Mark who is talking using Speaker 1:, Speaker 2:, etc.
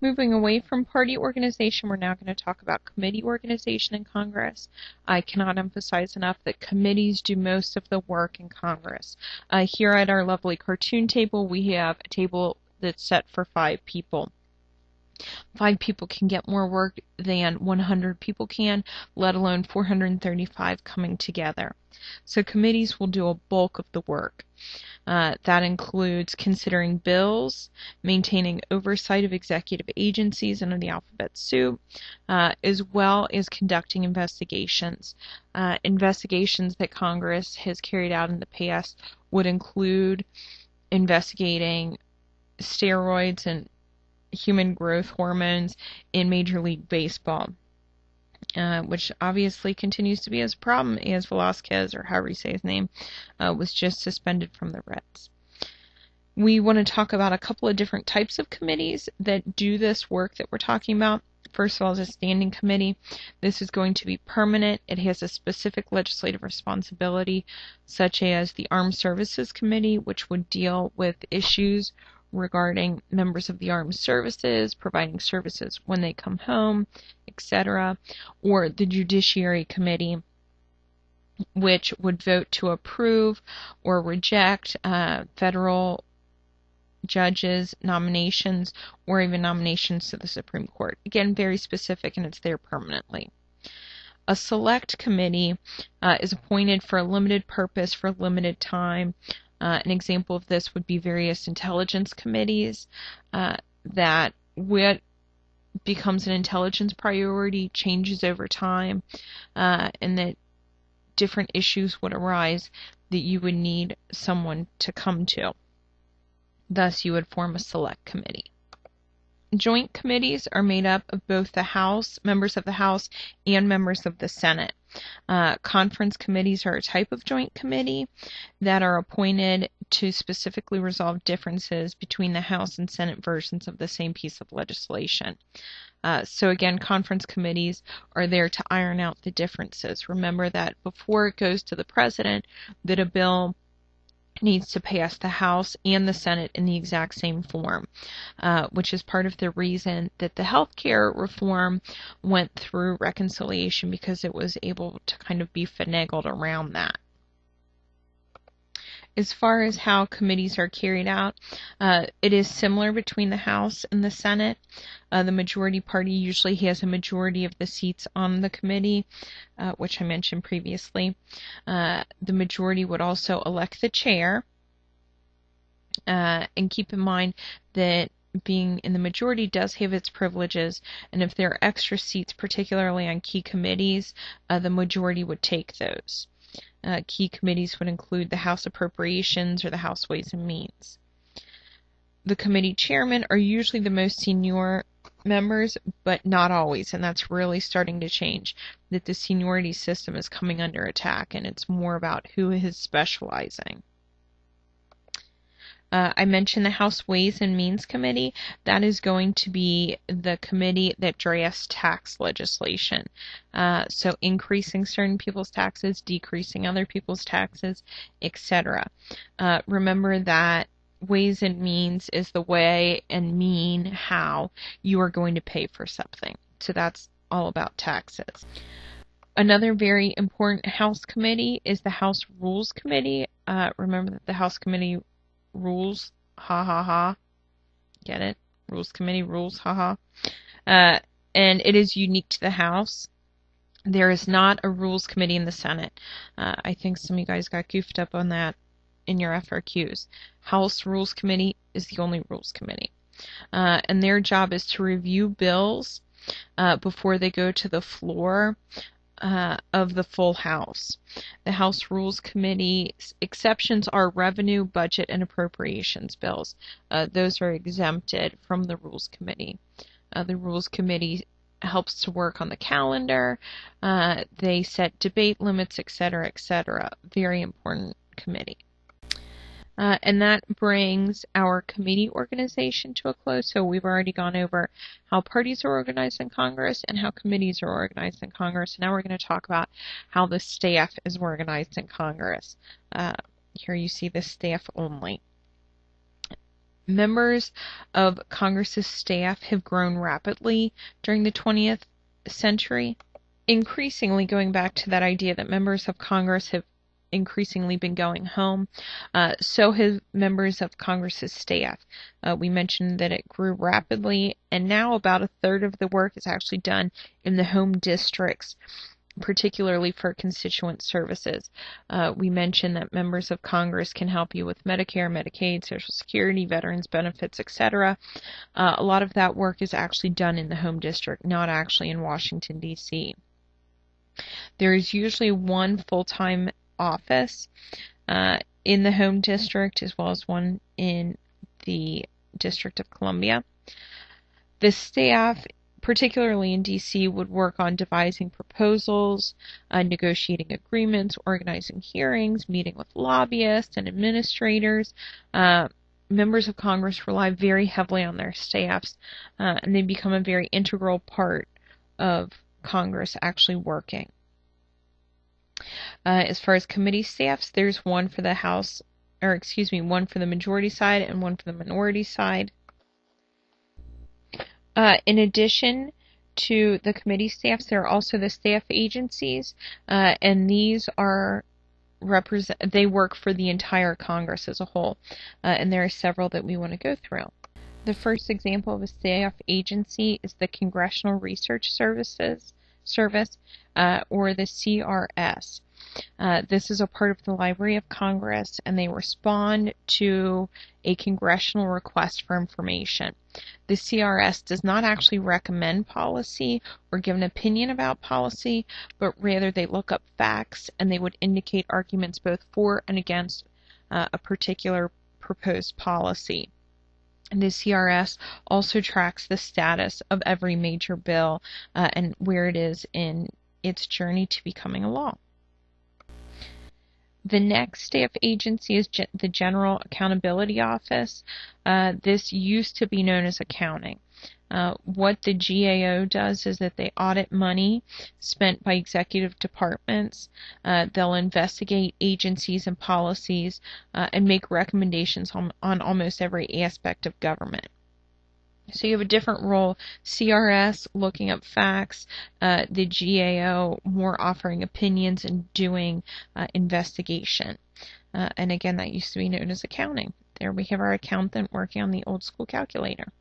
Speaker 1: Moving away from party organization, we're now going to talk about committee organization in Congress. I cannot emphasize enough that committees do most of the work in Congress. Here at our lovely cartoon table, we have a table that's set for 5 people. 5 people can get more work than 100 people can, let alone 435 coming together. So committees will do a bulk of the work. That includes considering bills, maintaining oversight of executive agencies under the alphabet soup, as well as conducting investigations. Investigations that Congress has carried out in the past would include investigating steroids and human growth hormones in Major League Baseball, which obviously continues to be as a problem as Velasquez, or however you say his name, was just suspended from the Reds. We want to talk about a couple of different types of committees that do this work that we're talking about. First of all, is a standing committee. This is going to be permanent. It has a specific legislative responsibility, such as the Armed Services Committee, which would deal with issues regarding members of the armed services, providing services when they come home, etc., or the Judiciary Committee, which would vote to approve or reject federal judges' nominations, or even nominations to the Supreme Court. Again, very specific, and it's there permanently. A select committee is appointed for a limited purpose for a limited time. An example of this would be various intelligence committees that what becomes an intelligence priority changes over time, and that different issues would arise that you would need someone to come to. Thus, you would form a select committee. Joint committees are made up of both the House, members of the House, and members of the Senate. Conference committees are a type of joint committee that are appointed to specifically resolve differences between the House and Senate versions of the same piece of legislation. So again, conference committees are there to iron out the differences. Remember that before it goes to the President, that a bill needs to pass the House and the Senate in the exact same form, which is part of the reason that the healthcare reform went through reconciliation, because it was able to kind of be finagled around that. As far as how committees are carried out, it is similar between the House and the Senate. The majority party usually has a majority of the seats on the committee, which I mentioned previously. The majority would also elect the chair. And keep in mind that being in the majority does have its privileges, and if there are extra seats, particularly on key committees, the majority would take those. Key committees would include the House Appropriations or the House Ways and Means. The committee chairmen are usually the most senior members, but not always, and that's really starting to change, that the seniority system is coming under attack, and it's more about who is specializing. I mentioned the House Ways and Means Committee. That is going to be the committee that drafts tax legislation. So increasing certain people's taxes, decreasing other people's taxes, etc. Remember that Ways and Means is the way and mean how you are going to pay for something. So that's all about taxes. Another very important House committee is the House Rules Committee. Remember that the House Committee rules, ha ha ha, get it? Rules Committee rules, ha ha. And it is unique to the House. There is not a Rules Committee in the Senate. I think some of you guys got goofed up on that in your FRQs. House Rules Committee is the only Rules Committee. And their job is to review bills before they go to the floor of the full House. The House Rules Committee's exceptions are revenue, budget, and appropriations bills. Those are exempted from the Rules Committee. The Rules Committee helps to work on the calendar. They set debate limits, etc., etc. Very important committee. And that brings our committee organization to a close. So we've already gone over how parties are organized in Congress and how committees are organized in Congress. Now we're going to talk about how the staff is organized in Congress. Here you see the staff only. Members of Congress's staff have grown rapidly during the 20th century, increasingly going back to that idea that members of Congress have increasingly been going home. So have members of Congress's staff. We mentioned that it grew rapidly, and now about a third of the work is actually done in the home districts, particularly for constituent services. We mentioned that members of Congress can help you with Medicare, Medicaid, Social Security, veterans benefits, etc. A lot of that work is actually done in the home district, not actually in Washington, D.C. There is usually one full-time office in the home district, as well as one in the District of Columbia. The staff, particularly in D.C., would work on devising proposals, negotiating agreements, organizing hearings, meeting with lobbyists and administrators. Members of Congress rely very heavily on their staffs, and they become a very integral part of Congress actually working. As far as committee staffs, there's one for the one for the majority side and one for the minority side. In addition to the committee staffs, there are also the staff agencies, and these are they work for the entire Congress as a whole, and there are several that we want to go through. The first example of a staff agency is the Congressional Research Service, or the CRS. This is a part of the Library of Congress, and they respond to a congressional request for information. The CRS does not actually recommend policy or give an opinion about policy, but rather they look up facts, and they would indicate arguments both for and against a particular proposed policy. The CRS also tracks the status of every major bill and where it is in its journey to becoming a law. The next staff agency is the General Accountability Office. This used to be known as accounting. What the GAO does is that they audit money spent by executive departments. They'll investigate agencies and policies and make recommendations on almost every aspect of government. So you have a different role: CRS looking up facts, the GAO more offering opinions and doing investigation. And again, that used to be known as accounting. There we have our accountant working on the old school calculator.